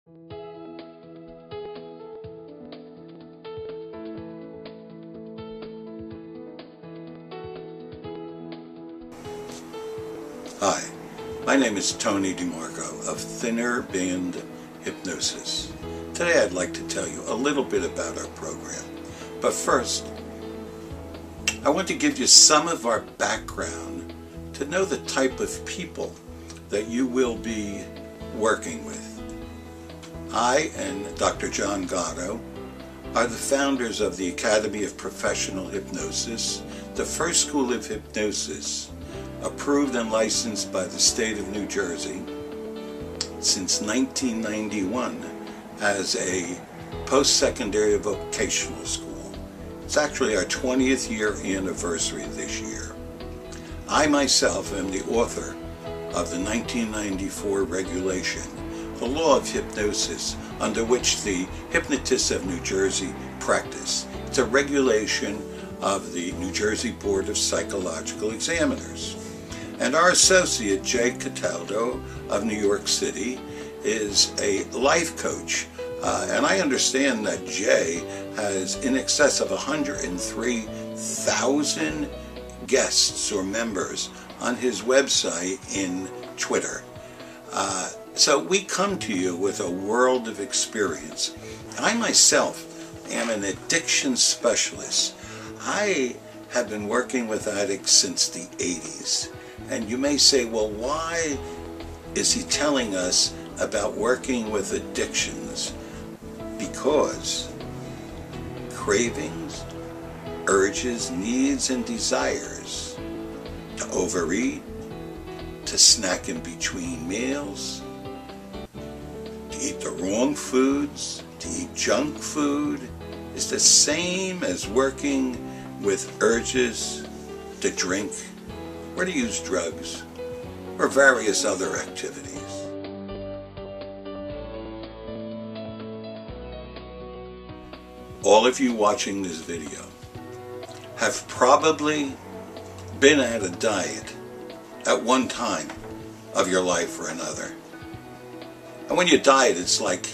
Hi, my name is Tony DeMarco of Thinner Band Hypnosis. Today I'd like to tell you a little bit about our program. But first, I want to give you some of our background to know the type of people that you will be working with. I and Dr. John Gatto are the founders of the Academy of Professional Hypnosis, the first school of hypnosis approved and licensed by the state of New Jersey since 1991 as a post-secondary vocational school. It's actually our 20th year anniversary this year. I myself am the author of the 1994 regulation, the law of hypnosis, under which the hypnotists of New Jersey practice. It's a regulation of the New Jersey Board of Psychological Examiners. And our associate, Jay Cataldo of New York City, is a life coach. And I understand that Jay has in excess of 103,000 guests or members on his website in Twitter. So we come to you with a world of experience. I myself am an addiction specialist. I have been working with addicts since the 80s. And you may say, well, why is he telling us about working with addictions? Because cravings, urges, needs, and desires to overeat, to snack in between meals, to eat the wrong foods, to eat junk food, is the same as working with urges to drink or to use drugs or various other activities. All of you watching this video have probably been at a diet at one time of your life or another. And when you diet, it's like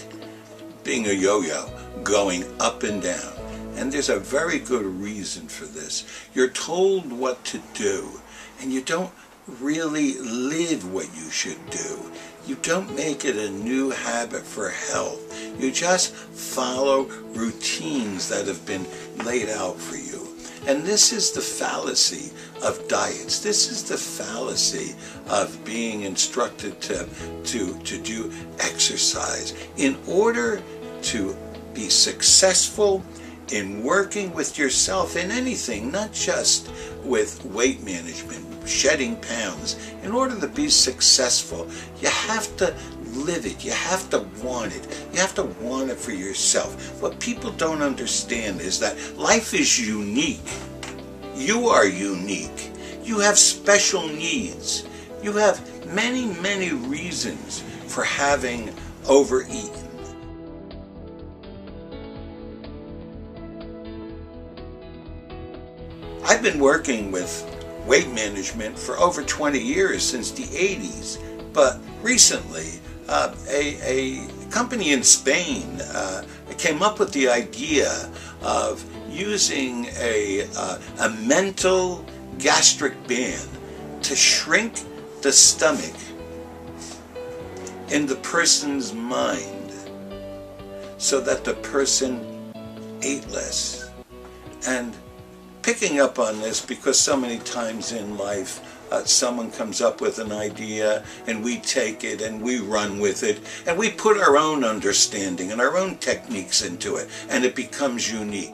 being a yo-yo, going up and down. And there's a very good reason for this. You're told what to do, and you don't really live what you should do. You don't make it a new habit for health. You just follow routines that have been laid out for you. And this is the fallacy of diets. This is the fallacy of being instructed to do exercise. In order to be successful in working with yourself in anything, not just with weight management, shedding pounds, in order to be successful, you have to live it. You have to want it. You have to want it for yourself. What people don't understand is that life is unique. You are unique. You have special needs. You have many, many reasons for having overeaten. I've been working with weight management for over 20 years, since the 80s, but recently a company in Spain came up with the idea of using a mental gastric band to shrink the stomach in the person's mind so that the person ate less. And picking up on this because so many times in life someone comes up with an idea and we take it and we run with it and we put our own understanding and our own techniques into it, and it becomes unique.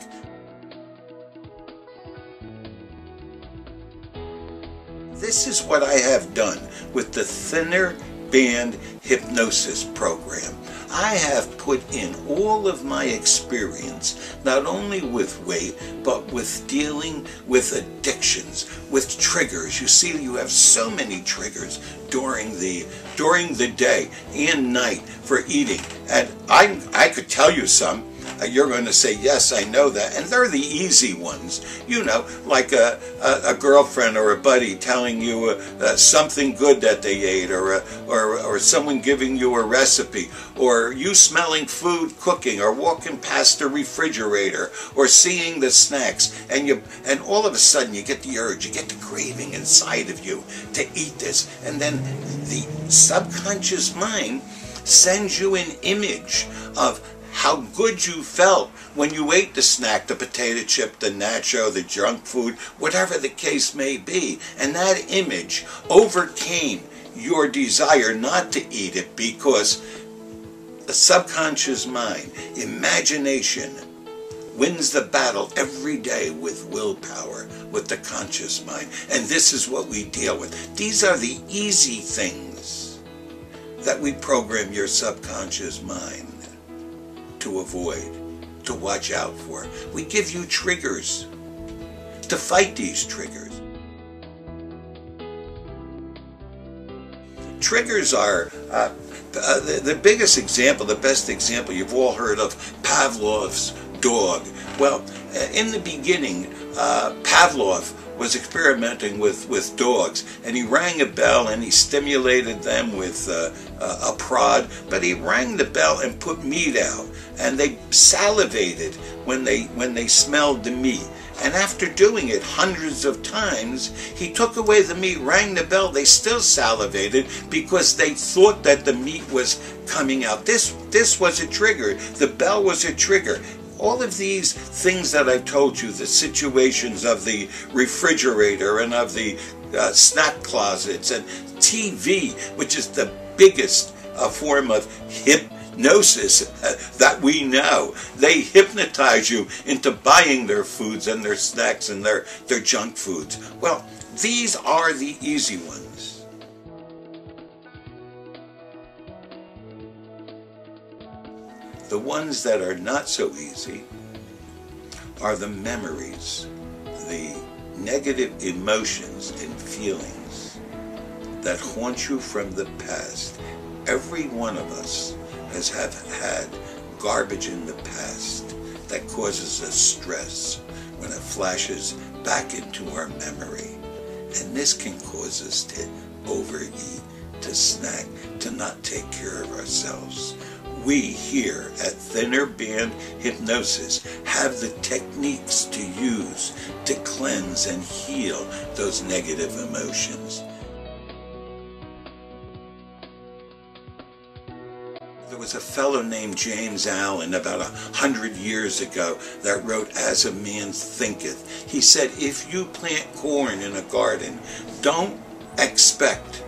This is what I have done with the Thinner Band Hypnosis program. I have put in all of my experience, not only with weight, but with dealing with addictions, with triggers. You see, you have so many triggers during the day and night for eating. And I could tell you some. you're going to say, yes, I know that. And they're the easy ones, you know, like a girlfriend or a buddy telling you something good that they ate, or someone giving you a recipe, or you smelling food cooking, or walking past the refrigerator, or seeing the snacks, and all of a sudden you get the urge, you get the craving inside of you to eat this, and then the subconscious mind sends you an image of how good you felt when you ate the snack, the potato chip, the nacho, the junk food, whatever the case may be. And that image overcame your desire not to eat it, because the subconscious mind, imagination, wins the battle every day with willpower, with the conscious mind. And this is what we deal with. These are the easy things that we program your subconscious mind to avoid, to watch out for. We give you triggers to fight these triggers. Triggers are the biggest example, the best example. You've all heard of Pavlov's dog. Well, in the beginning, Pavlov was experimenting with dogs, and he rang a bell and he stimulated them with a prod, but he rang the bell and put meat out, and they salivated when they smelled the meat. And after doing it hundreds of times, he took away the meat, rang the bell, they still salivated because they thought that the meat was coming out. This was a trigger. The bell was a trigger. All of these things that I've told you, the situations of the refrigerator and of the snack closets and TV, which is the biggest form of hypnosis that we know. They hypnotize you into buying their foods and their snacks and their junk foods. Well, these are the easy ones. The ones that are not so easy are the memories, the negative emotions and feelings that haunt you from the past. Every one of us has had garbage in the past that causes us stress when it flashes back into our memory. And this can cause us to overeat, to snack, to not take care of ourselves. We here at Thinner Band Hypnosis have the techniques to use to cleanse and heal those negative emotions. There was a fellow named James Allen about 100 years ago that wrote, "As a man thinketh." He said, if you plant corn in a garden, don't expect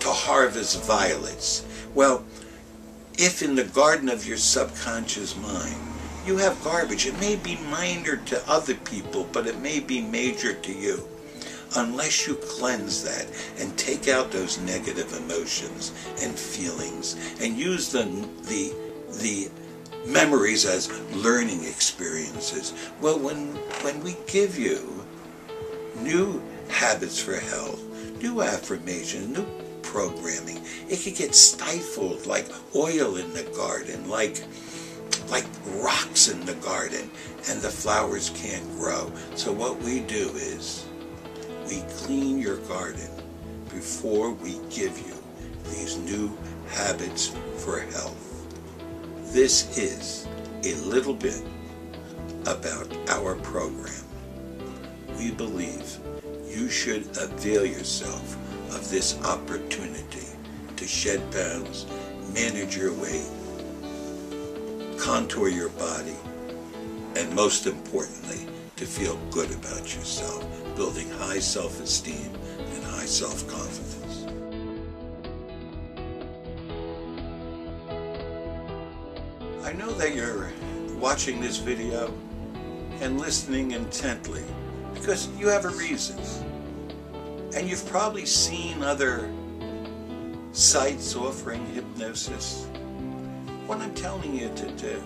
to harvest violets. Well, if in the garden of your subconscious mind you have garbage, it may be minor to other people, but it may be major to you. Unless you cleanse that and take out those negative emotions and feelings and use the memories as learning experiences. Well, when we give you new habits for health, new affirmations, new programming, it could get stifled like oil in the garden, like rocks in the garden, and the flowers can't grow. So what we do is we clean your garden before we give you these new habits for health. This is a little bit about our program. We believe you should avail yourself of this opportunity to shed pounds, manage your weight, contour your body, and most importantly, to feel good about yourself, building high self-esteem and high self-confidence. I know that you're watching this video and listening intently because you have a reason. And you've probably seen other sites offering hypnosis. What I'm telling you to do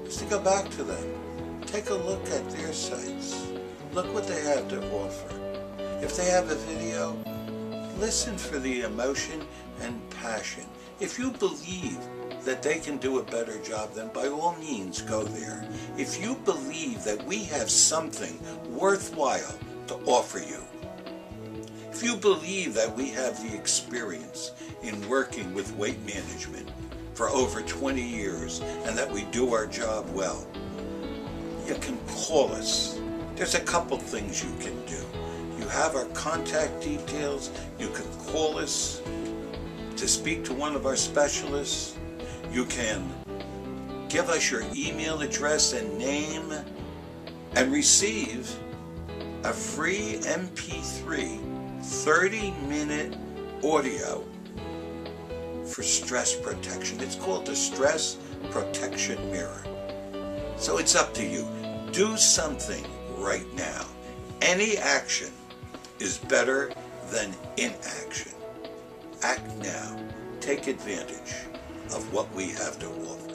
is to go back to them. Take a look at their sites. Look what they have to offer. If they have a video, listen for the emotion and passion. If you believe that they can do a better job, then by all means go there. If you believe that we have something worthwhile to offer you, if you believe that we have the experience in working with weight management for over 20 years and that we do our job well, you can call us. There's a couple things you can do. You have our contact details. You can call us to speak to one of our specialists. You can give us your email address and name and receive a free MP3 30-minute audio for stress protection. It's called the Stress Protection Mirror. So it's up to you. Do something right now. Any action is better than inaction. Act now. Take advantage of what we have to offer.